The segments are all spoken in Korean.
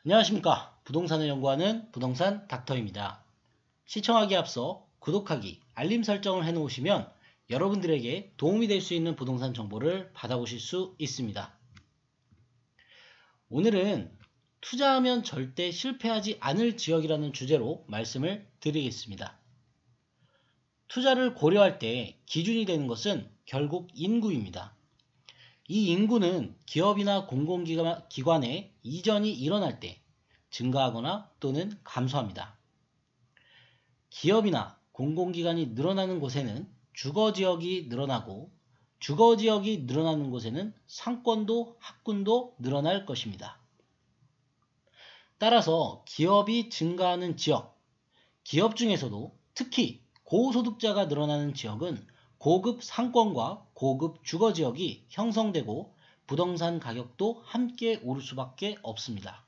안녕하십니까. 부동산을 연구하는 부동산 닥터입니다. 시청하기에 앞서 구독하기, 알림 설정을 해놓으시면 여러분들에게 도움이 될 수 있는 부동산 정보를 받아보실 수 있습니다. 오늘은 투자하면 절대 실패하지 않을 지역이라는 주제로 말씀을 드리겠습니다. 투자를 고려할 때 기준이 되는 것은 결국 인구입니다. 이 인구는 기업이나 공공기관의 이전이 일어날 때 증가하거나 또는 감소합니다. 기업이나 공공기관이 늘어나는 곳에는 주거지역이 늘어나고 주거지역이 늘어나는 곳에는 상권도 학군도 늘어날 것입니다. 따라서 기업이 증가하는 지역, 기업 중에서도 특히 고소득자가 늘어나는 지역은 고급 상권과 고급 주거지역이 형성되고 부동산 가격도 함께 오를 수밖에 없습니다.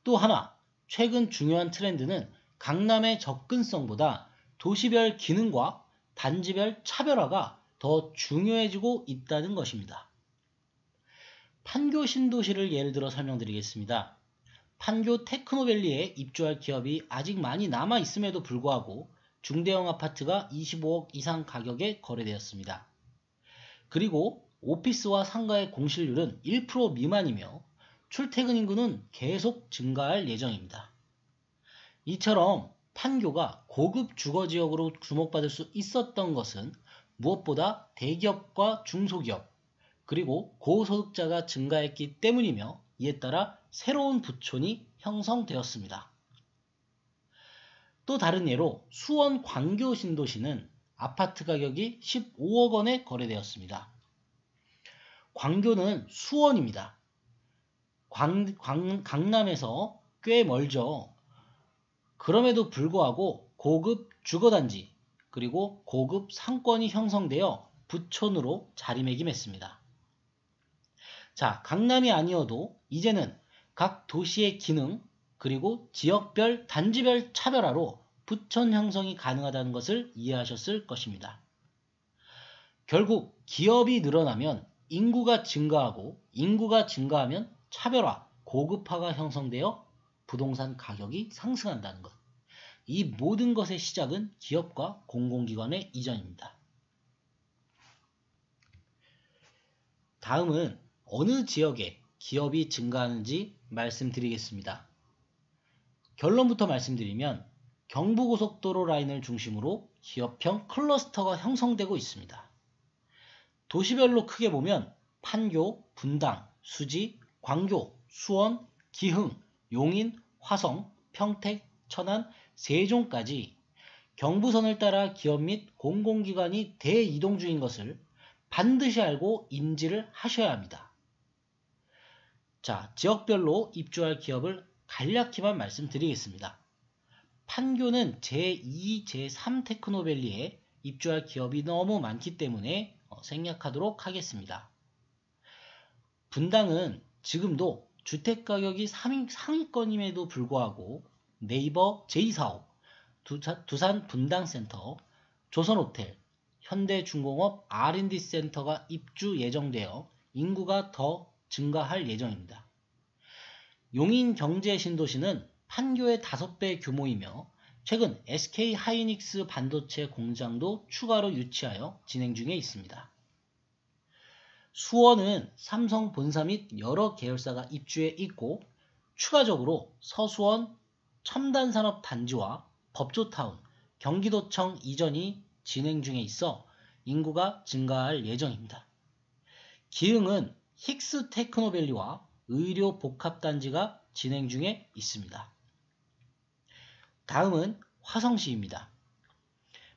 또 하나, 최근 중요한 트렌드는 강남의 접근성보다 도시별 기능과 단지별 차별화가 더 중요해지고 있다는 것입니다. 판교 신도시를 예를 들어 설명드리겠습니다. 판교 테크노밸리에 입주할 기업이 아직 많이 남아 있음에도 불구하고 중대형 아파트가 25억 이상 가격에 거래되었습니다. 그리고 오피스와 상가의 공실률은 1% 미만이며 출퇴근 인구는 계속 증가할 예정입니다. 이처럼 판교가 고급 주거지역으로 주목받을 수 있었던 것은 무엇보다 대기업과 중소기업 그리고 고소득자가 증가했기 때문이며 이에 따라 새로운 부촌이 형성되었습니다. 또 다른 예로 수원 광교 신도시는 아파트 가격이 15억 원에 거래되었습니다. 광교는 수원입니다. 강남에서 꽤 멀죠. 그럼에도 불구하고 고급 주거단지 그리고 고급 상권이 형성되어 부촌으로 자리매김했습니다. 자, 강남이 아니어도 이제는 각 도시의 기능 그리고 지역별 단지별 차별화로 부촌 형성이 가능하다는 것을 이해하셨을 것입니다. 결국 기업이 늘어나면 인구가 증가하고 인구가 증가하면 차별화, 고급화가 형성되어 부동산 가격이 상승한다는 것. 이 모든 것의 시작은 기업과 공공기관의 이전입니다. 다음은 어느 지역에 기업이 증가하는지 말씀드리겠습니다. 결론부터 말씀드리면 경부고속도로 라인을 중심으로 기업형 클러스터가 형성되고 있습니다. 도시별로 크게 보면 판교, 분당, 수지, 광교, 수원, 기흥, 용인, 화성, 평택, 천안, 세종까지 경부선을 따라 기업 및 공공기관이 대이동 중인 것을 반드시 알고 인지를 하셔야 합니다. 자, 지역별로 입주할 기업을 간략히만 말씀드리겠습니다. 판교는 제2, 제3 테크노밸리에 입주할 기업이 너무 많기 때문에 생략하도록 하겠습니다. 분당은 지금도 주택가격이 상위권임에도 불구하고 네이버 제2사업, 두산 분당센터, 조선호텔, 현대중공업 R&D센터가 입주 예정되어 인구가 더 증가할 예정입니다. 용인경제신도시는 판교의 5배 규모이며 최근 SK하이닉스 반도체 공장도 추가로 유치하여 진행 중에 있습니다. 수원은 삼성 본사 및 여러 계열사가 입주해 있고 추가적으로 서수원 첨단산업단지와 법조타운, 경기도청 이전이 진행 중에 있어 인구가 증가할 예정입니다. 기흥은 힉스 테크노밸리와 의료 복합단지가 진행 중에 있습니다. 다음은 화성시입니다.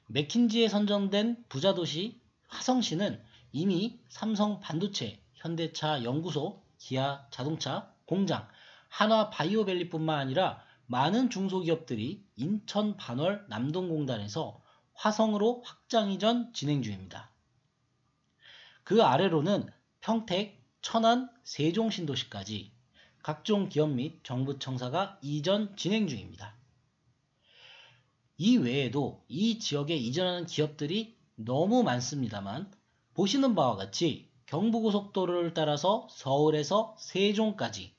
맥킨지에 선정된 부자도시 화성시는 이미 삼성 반도체, 현대차 연구소, 기아 자동차, 공장, 한화 바이오밸리뿐만 아니라 많은 중소기업들이 인천 반월 남동공단에서 화성으로 확장 이전 진행 중입니다. 그 아래로는 평택, 천안, 세종 신도시까지 각종 기업 및 정부 청사가 이전 진행 중입니다. 이 외에도 이 지역에 이전하는 기업들이 너무 많습니다만 보시는 바와 같이 경부고속도로를 따라서 서울에서 세종까지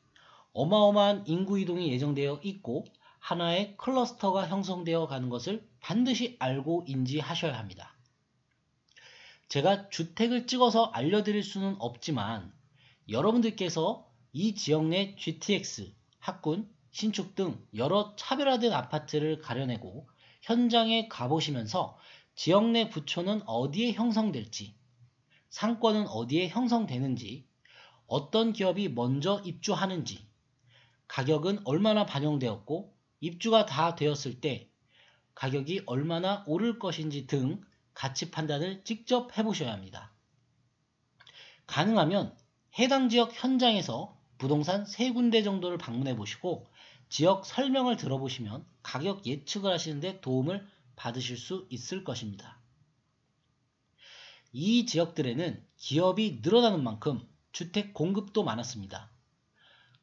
어마어마한 인구 이동이 예정되어 있고 하나의 클러스터가 형성되어 가는 것을 반드시 알고 인지하셔야 합니다. 제가 주택을 찍어서 알려드릴 수는 없지만 여러분들께서 이 지역 내 GTX, 학군, 신축 등 여러 차별화된 아파트를 가려내고 현장에 가보시면서 지역 내 부촌은 어디에 형성될지, 상권은 어디에 형성되는지, 어떤 기업이 먼저 입주하는지, 가격은 얼마나 반영되었고 입주가 다 되었을 때 가격이 얼마나 오를 것인지 등 가치 판단을 직접 해보셔야 합니다. 가능하면 해당 지역 현장에서 부동산 3군데 정도를 방문해 보시고 지역 설명을 들어보시면 가격 예측을 하시는 데 도움을 받으실 수 있을 것입니다. 이 지역들에는 기업이 늘어나는 만큼 주택 공급도 많았습니다.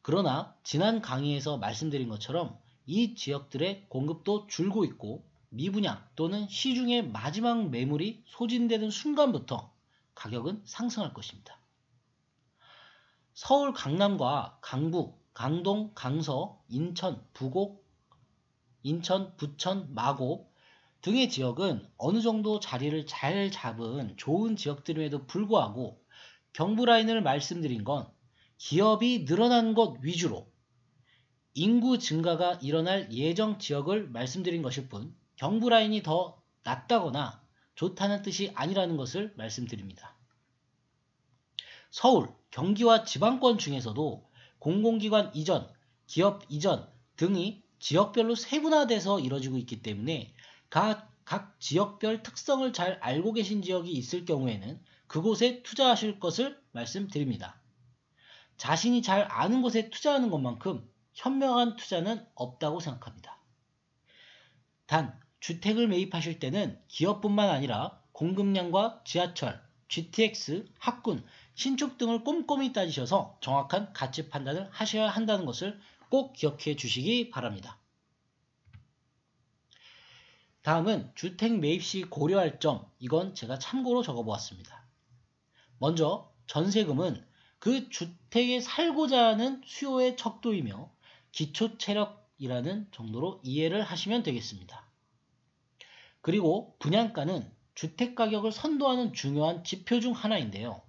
그러나 지난 강의에서 말씀드린 것처럼 이 지역들의 공급도 줄고 있고 미분양 또는 시중의 마지막 매물이 소진되는 순간부터 가격은 상승할 것입니다. 서울 강남과 강북, 강동, 강서, 인천, 부곡, 인천, 부천, 마곡 등의 지역은 어느 정도 자리를 잘 잡은 좋은 지역들임에도 불구하고 경부 라인을 말씀드린 건 기업이 늘어난 것 위주로 인구 증가가 일어날 예정 지역을 말씀드린 것일 뿐 경부 라인이 더 낮다거나 좋다는 뜻이 아니라는 것을 말씀드립니다. 서울, 경기와 지방권 중에서도 공공기관 이전, 기업 이전 등이 지역별로 세분화돼서 이뤄지고 있기 때문에 각 지역별 특성을 잘 알고 계신 지역이 있을 경우에는 그곳에 투자하실 것을 말씀드립니다. 자신이 잘 아는 곳에 투자하는 것만큼 현명한 투자는 없다고 생각합니다. 단, 주택을 매입하실 때는 기업뿐만 아니라 공급량과 지하철, GTX, 학군, 신축 등을 꼼꼼히 따지셔서 정확한 가치 판단을 하셔야 한다는 것을 꼭 기억해 주시기 바랍니다. 다음은 주택 매입 시 고려할 점, 이건 제가 참고로 적어보았습니다. 먼저 전세금은 그 주택에 살고자 하는 수요의 척도이며 기초체력이라는 정도로 이해를 하시면 되겠습니다. 그리고 분양가는 주택가격을 선도하는 중요한 지표 중 하나인데요.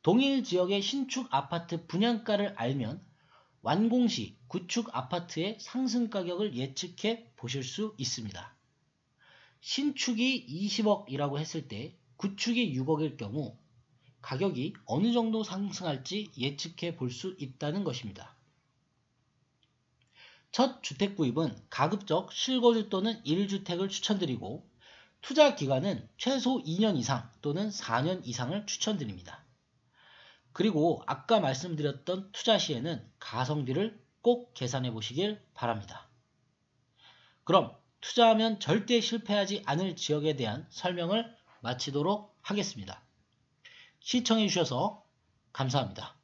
동일 지역의 신축 아파트 분양가를 알면 완공 시 구축 아파트의 상승 가격을 예측해 보실 수 있습니다. 신축이 20억이라고 했을 때 구축이 6억일 경우 가격이 어느 정도 상승할지 예측해 볼 수 있다는 것입니다. 첫 주택 구입은 가급적 실거주 또는 1주택을 추천드리고 투자 기간은 최소 2년 이상 또는 4년 이상을 추천드립니다. 그리고 아까 말씀드렸던 투자 시에는 가성비를 꼭 계산해 보시길 바랍니다. 그럼 투자하면 절대 실패하지 않을 지역에 대한 설명을 마치도록 하겠습니다. 시청해 주셔서 감사합니다.